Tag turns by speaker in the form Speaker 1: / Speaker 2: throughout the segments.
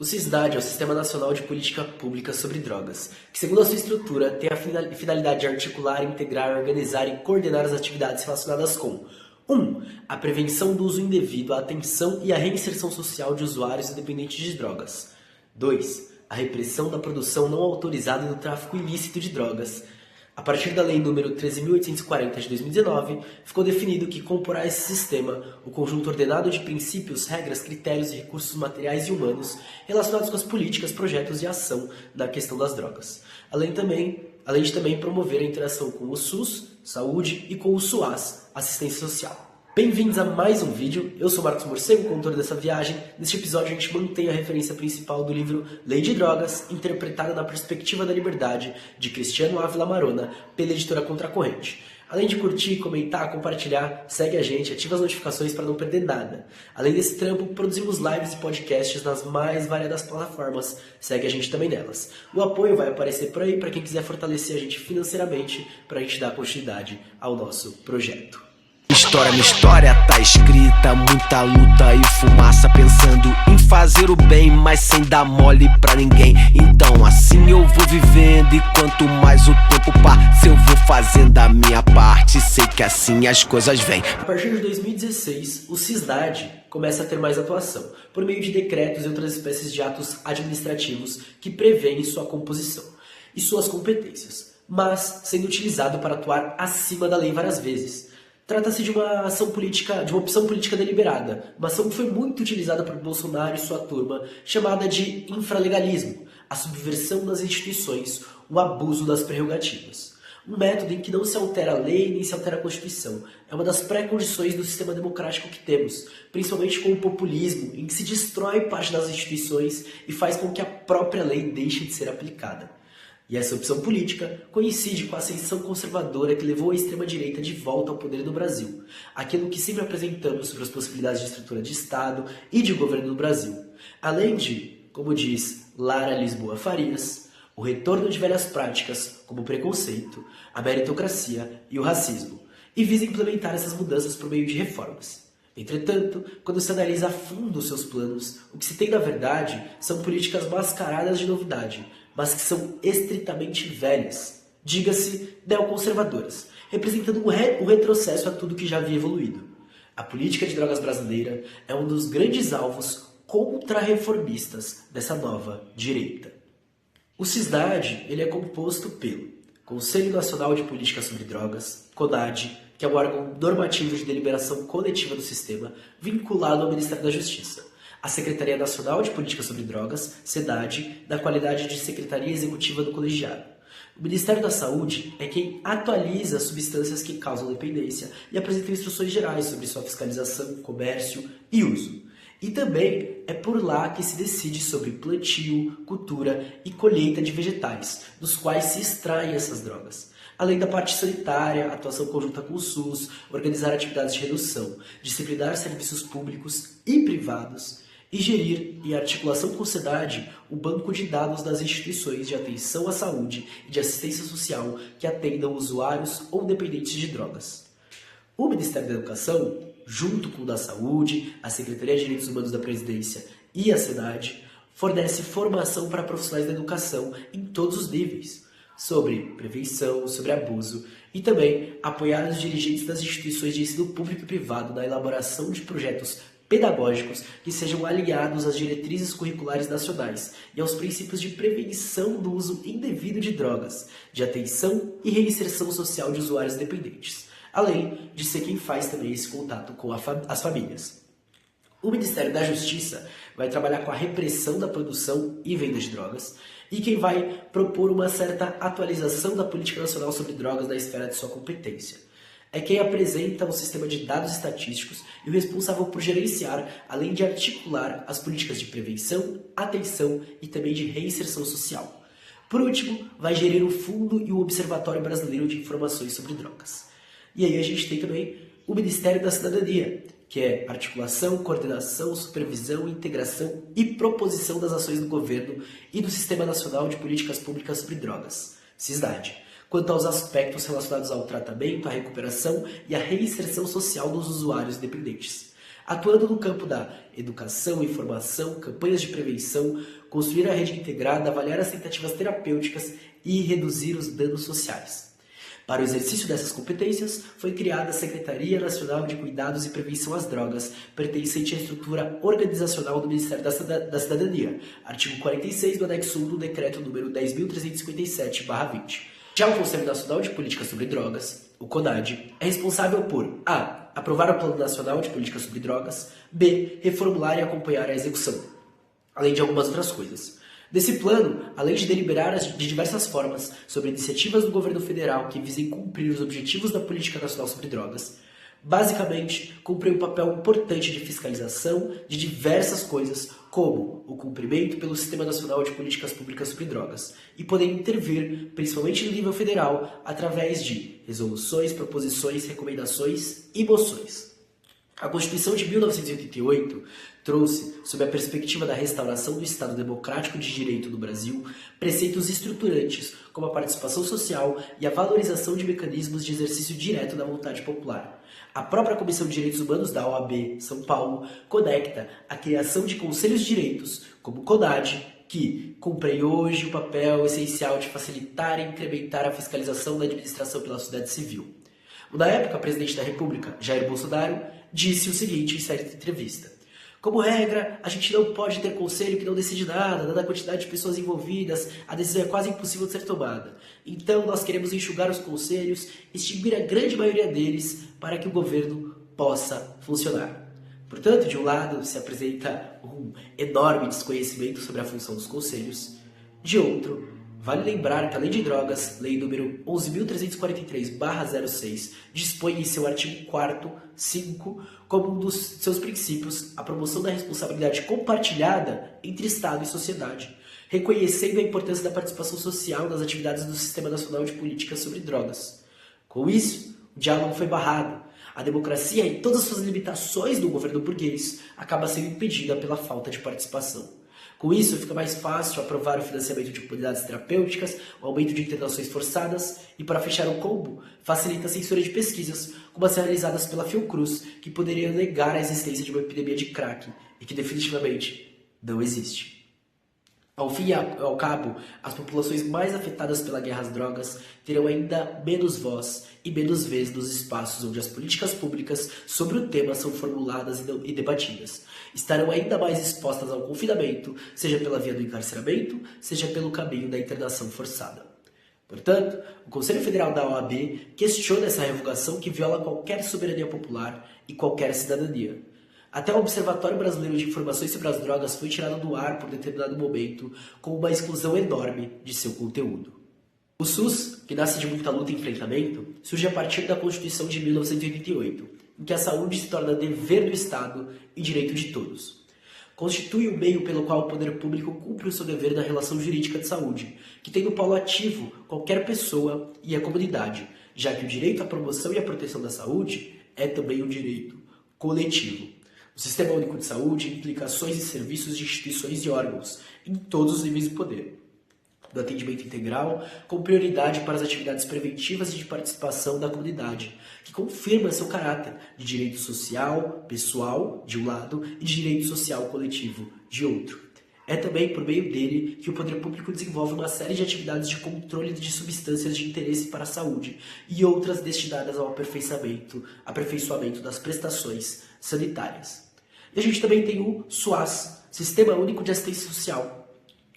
Speaker 1: O SISDAD é o Sistema Nacional de Política Pública sobre Drogas, que, segundo a sua estrutura, tem a finalidade de articular, integrar, organizar e coordenar as atividades relacionadas com 1. A prevenção do uso indevido, a atenção e a reinserção social de usuários e dependentes de drogas. 2. A repressão da produção não autorizada e do tráfico ilícito de drogas. A partir da Lei nº 13.840 de 2019, ficou definido que comporá esse sistema o conjunto ordenado de princípios, regras, critérios e recursos materiais e humanos relacionados com as políticas, projetos e ação na questão das drogas, além de também promover a interação com o SUS, saúde, e com o SUAS, assistência social. Bem-vindos a mais um vídeo, eu sou Marcos Morcego, condutor dessa viagem. Neste episódio a gente mantém a referência principal do livro Lei de Drogas, interpretada na perspectiva da liberdade, de Cristiano Ávila Marona, pela editora Contracorrente. Além de curtir, comentar, compartilhar, segue a gente, ativa as notificações para não perder nada. Além desse trampo, produzimos lives e podcasts nas mais variadas plataformas, segue a gente também nelas. O apoio vai aparecer por aí para quem quiser fortalecer a gente financeiramente, para a gente dar continuidade ao nosso projeto.
Speaker 2: Minha história tá escrita, muita luta e fumaça, pensando em fazer o bem, mas sem dar mole pra ninguém. Então assim eu vou vivendo, e quanto mais o tempo passa, eu vou fazendo a minha parte, sei que assim as coisas vêm.
Speaker 1: A partir de 2016, o SISDAD começa a ter mais atuação, por meio de decretos e outras espécies de atos administrativos que prevêem sua composição e suas competências, mas sendo utilizado para atuar acima da lei várias vezes. Trata-se de uma opção política deliberada, uma ação que foi muito utilizada por Bolsonaro e sua turma, chamada de infralegalismo, a subversão das instituições, o abuso das prerrogativas. Um método em que não se altera a lei nem se altera a Constituição. É uma das pré-condições do sistema democrático que temos, principalmente com o populismo, em que se destrói parte das instituições e faz com que a própria lei deixe de ser aplicada. E essa opção política coincide com a ascensão conservadora que levou a extrema-direita de volta ao poder do Brasil, aquilo que sempre apresentamos sobre as possibilidades de estrutura de Estado e de governo no Brasil, além de, como diz Lara Lisboa Farias, o retorno de velhas práticas como o preconceito, a meritocracia e o racismo, e visa implementar essas mudanças por meio de reformas. Entretanto, quando se analisa a fundo os seus planos, o que se tem na verdade são políticas mascaradas de novidade, mas que são estritamente velhas, diga-se neoconservadoras, representando um retrocesso a tudo que já havia evoluído. A política de drogas brasileira é um dos grandes alvos contra-reformistas dessa nova direita. O SISDAD ele é composto pelo Conselho Nacional de Política sobre Drogas, CONAD, que é um órgão normativo de deliberação coletiva do sistema, vinculado ao Ministério da Justiça. A Secretaria Nacional de Política sobre Drogas, SEDAD, na qualidade de Secretaria Executiva do Colegiado. O Ministério da Saúde é quem atualiza as substâncias que causam dependência e apresenta instruções gerais sobre sua fiscalização, comércio e uso. E também é por lá que se decide sobre plantio, cultura e colheita de vegetais, dos quais se extraem essas drogas. Além da parte sanitária, atuação conjunta com o SUS, organizar atividades de redução, disciplinar serviços públicos e privados, e gerir, em articulação com o SEDAD, o banco de dados das instituições de atenção à saúde e de assistência social que atendam usuários ou dependentes de drogas. O Ministério da Educação, junto com o da Saúde, a Secretaria de Direitos Humanos da Presidência e a SEDAD, fornece formação para profissionais da educação em todos os níveis, sobre prevenção, sobre abuso, e também apoiar os dirigentes das instituições de ensino público e privado na elaboração de projetos pedagógicos que sejam alinhados às diretrizes curriculares nacionais e aos princípios de prevenção do uso indevido de drogas, de atenção e reinserção social de usuários dependentes, além de ser quem faz também esse contato com as famílias. O Ministério da Justiça vai trabalhar com a repressão da produção e venda de drogas e quem vai propor uma certa atualização da Política Nacional sobre Drogas na esfera de sua competência. É quem apresenta um sistema de dados estatísticos e o responsável por gerenciar, além de articular, as políticas de prevenção, atenção e também de reinserção social. Por último, vai gerir o Fundo e o Observatório Brasileiro de Informações sobre Drogas. E aí a gente tem também o Ministério da Cidadania, que é articulação, coordenação, supervisão, integração e proposição das ações do governo e do Sistema Nacional de Políticas Públicas sobre Drogas, SISDAD, quanto aos aspectos relacionados ao tratamento, à recuperação e à reinserção social dos usuários dependentes. atuando no campo da educação, informação, campanhas de prevenção, construir a rede integrada, avaliar as tentativas terapêuticas e reduzir os danos sociais. Para o exercício dessas competências, foi criada a Secretaria Nacional de Cuidados e Prevenção às Drogas, pertencente à estrutura organizacional do Ministério da Cidadania, artigo 46 do anexo 1 do Decreto número 10.357/20. Já o Conselho Nacional de Política sobre Drogas, o CONAD, é responsável por a. aprovar o Plano Nacional de Política sobre Drogas, b. reformular e acompanhar a execução, além de algumas outras coisas. Desse plano, além de deliberar de diversas formas sobre iniciativas do governo federal que visem cumprir os objetivos da Política Nacional sobre Drogas, basicamente cumpre um papel importante de fiscalização de diversas coisas, como o cumprimento pelo Sistema Nacional de Políticas Públicas sobre Drogas, e poder intervir, principalmente no nível federal, através de resoluções, proposições, recomendações e moções. A Constituição de 1988 trouxe, sob a perspectiva da restauração do Estado Democrático de Direito no Brasil, preceitos estruturantes como a participação social e a valorização de mecanismos de exercício direto da vontade popular. A própria Comissão de Direitos Humanos da OAB São Paulo conecta a criação de conselhos de direitos, como o CONAD, que cumprem hoje o papel essencial de facilitar e incrementar a fiscalização da administração pela sociedade civil. Na época, o presidente da República, Jair Bolsonaro, disse o seguinte em certa entrevista: como regra, a gente não pode ter conselho que não decide nada, dada a quantidade de pessoas envolvidas, a decisão é quase impossível de ser tomada. Então, nós queremos enxugar os conselhos, extinguir a grande maioria deles, para que o governo possa funcionar. Portanto, de um lado, se apresenta um enorme desconhecimento sobre a função dos conselhos. De outro, vale lembrar que a Lei de Drogas, Lei número 11.343/06, dispõe em seu artigo 4º, 5, como um dos seus princípios, a promoção da responsabilidade compartilhada entre Estado e sociedade, reconhecendo a importância da participação social nas atividades do Sistema Nacional de Políticas sobre Drogas. Com isso, o diálogo foi barrado. A democracia, em todas as suas limitações do governo burguês, acaba sendo impedida pela falta de participação. Com isso, fica mais fácil aprovar o financiamento de comunidades terapêuticas, o aumento de internações forçadas e, para fechar o combo, facilita a censura de pesquisas, como as realizadas pela Fiocruz, que poderiam negar a existência de uma epidemia de crack e que definitivamente não existe. Ao fim e ao cabo, as populações mais afetadas pela guerra às drogas terão ainda menos voz e menos vez nos espaços onde as políticas públicas sobre o tema são formuladas e debatidas. Estarão ainda mais expostas ao confinamento, seja pela via do encarceramento, seja pelo caminho da internação forçada. Portanto, o Conselho Federal da OAB questiona essa revogação que viola qualquer soberania popular e qualquer cidadania. Até o Observatório Brasileiro de Informações sobre as Drogas foi tirado do ar por determinado momento, com uma exclusão enorme de seu conteúdo. O SUS, que nasce de muita luta e enfrentamento, surge a partir da Constituição de 1988, em que a saúde se torna dever do Estado e direito de todos. Constitui o meio pelo qual o poder público cumpre o seu dever na relação jurídica de saúde, que tem no polo ativo qualquer pessoa e a comunidade, já que o direito à promoção e à proteção da saúde é também um direito coletivo. O Sistema Único de Saúde implica ações e serviços de instituições e órgãos, em todos os níveis de poder. Do atendimento integral, com prioridade para as atividades preventivas e de participação da comunidade, que confirma seu caráter de direito social, pessoal, de um lado, e de direito social coletivo, de outro. É também por meio dele que o poder público desenvolve uma série de atividades de controle de substâncias de interesse para a saúde e outras destinadas ao aperfeiçoamento das prestações sanitárias. E a gente também tem o SUAS, Sistema Único de Assistência Social,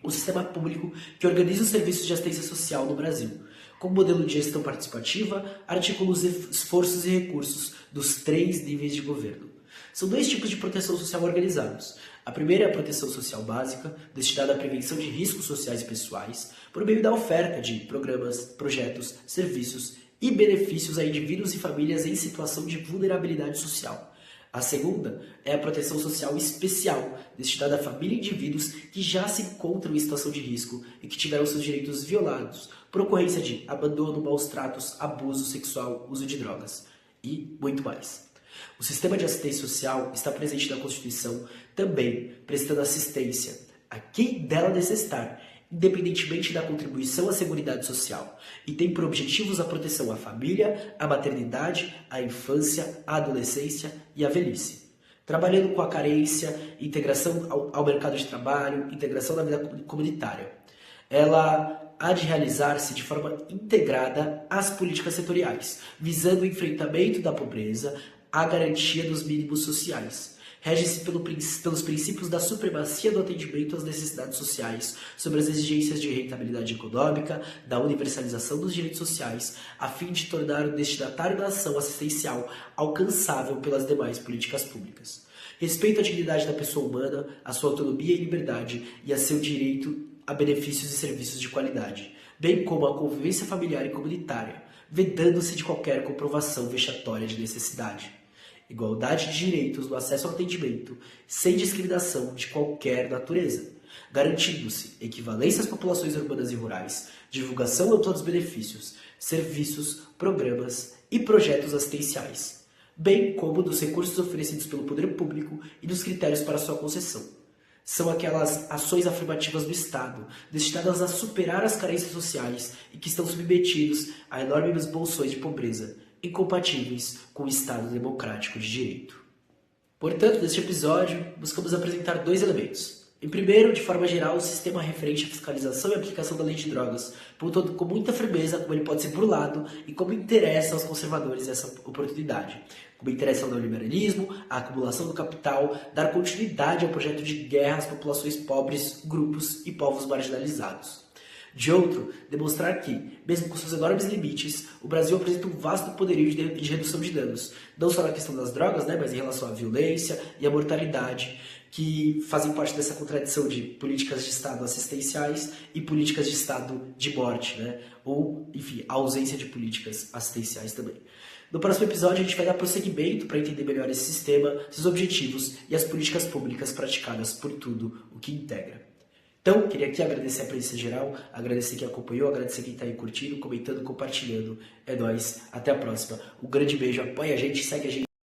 Speaker 1: o sistema público que organiza os serviços de assistência social no Brasil. Com modelo de gestão participativa, articula os esforços e recursos dos 3 níveis de governo. São 2 tipos de proteção social organizados. A primeira é a proteção social básica, destinada à prevenção de riscos sociais e pessoais, por meio da oferta de programas, projetos, serviços e benefícios a indivíduos e famílias em situação de vulnerabilidade social. A segunda é a proteção social especial, destinada à família e indivíduos que já se encontram em situação de risco e que tiveram seus direitos violados por ocorrência de abandono, maus tratos, abuso sexual, uso de drogas e muito mais. O sistema de assistência social está presente na Constituição também prestando assistência a quem dela necessitar, independentemente da contribuição à Seguridade Social, e tem por objetivos a proteção à família, à maternidade, à infância, à adolescência e à velhice. trabalhando com a carência, integração ao mercado de trabalho, integração na vida comunitária. Ela há de realizar-se de forma integrada às políticas setoriais, visando o enfrentamento da pobreza, a garantia dos mínimos sociais. Rege-se pelos princípios da supremacia do atendimento às necessidades sociais, sobre as exigências de rentabilidade econômica, da universalização dos direitos sociais, a fim de tornar o destinatário da ação assistencial alcançável pelas demais políticas públicas. Respeito à dignidade da pessoa humana, à sua autonomia e liberdade e a seu direito a benefícios e serviços de qualidade, bem como a convivência familiar e comunitária, vedando-se de qualquer comprovação vexatória de necessidade. Igualdade de direitos no acesso ao atendimento, sem discriminação de qualquer natureza, garantindo-se equivalência às populações urbanas e rurais, divulgação ampla dos benefícios, serviços, programas e projetos assistenciais, bem como dos recursos oferecidos pelo poder público e dos critérios para sua concessão. São aquelas ações afirmativas do Estado, destinadas a superar as carências sociais e que estão submetidos a enormes bolsões de pobreza, incompatíveis com o Estado democrático de direito. Portanto, neste episódio, buscamos apresentar dois elementos. Em primeiro, de forma geral, o sistema referente à fiscalização e aplicação da lei de drogas, pontuando com muita firmeza como ele pode ser burlado e como interessa aos conservadores essa oportunidade. Como interessa ao neoliberalismo, a acumulação do capital, dar continuidade ao projeto de guerra às populações pobres, grupos e povos marginalizados. De outro, demonstrar que, mesmo com seus enormes limites, o Brasil apresenta um vasto poderio de redução de danos, não só na questão das drogas, mas em relação à violência e à mortalidade, que fazem parte dessa contradição de políticas de Estado assistenciais e políticas de Estado de morte, ou, enfim, a ausência de políticas assistenciais também. No próximo episódio, a gente vai dar prosseguimento para entender melhor esse sistema, seus objetivos e as políticas públicas praticadas por tudo o que integra. Então, queria aqui agradecer a presença geral, agradecer quem acompanhou, agradecer quem está aí curtindo, comentando, compartilhando. É nóis, até a próxima. Um grande beijo, apoia a gente, segue a gente.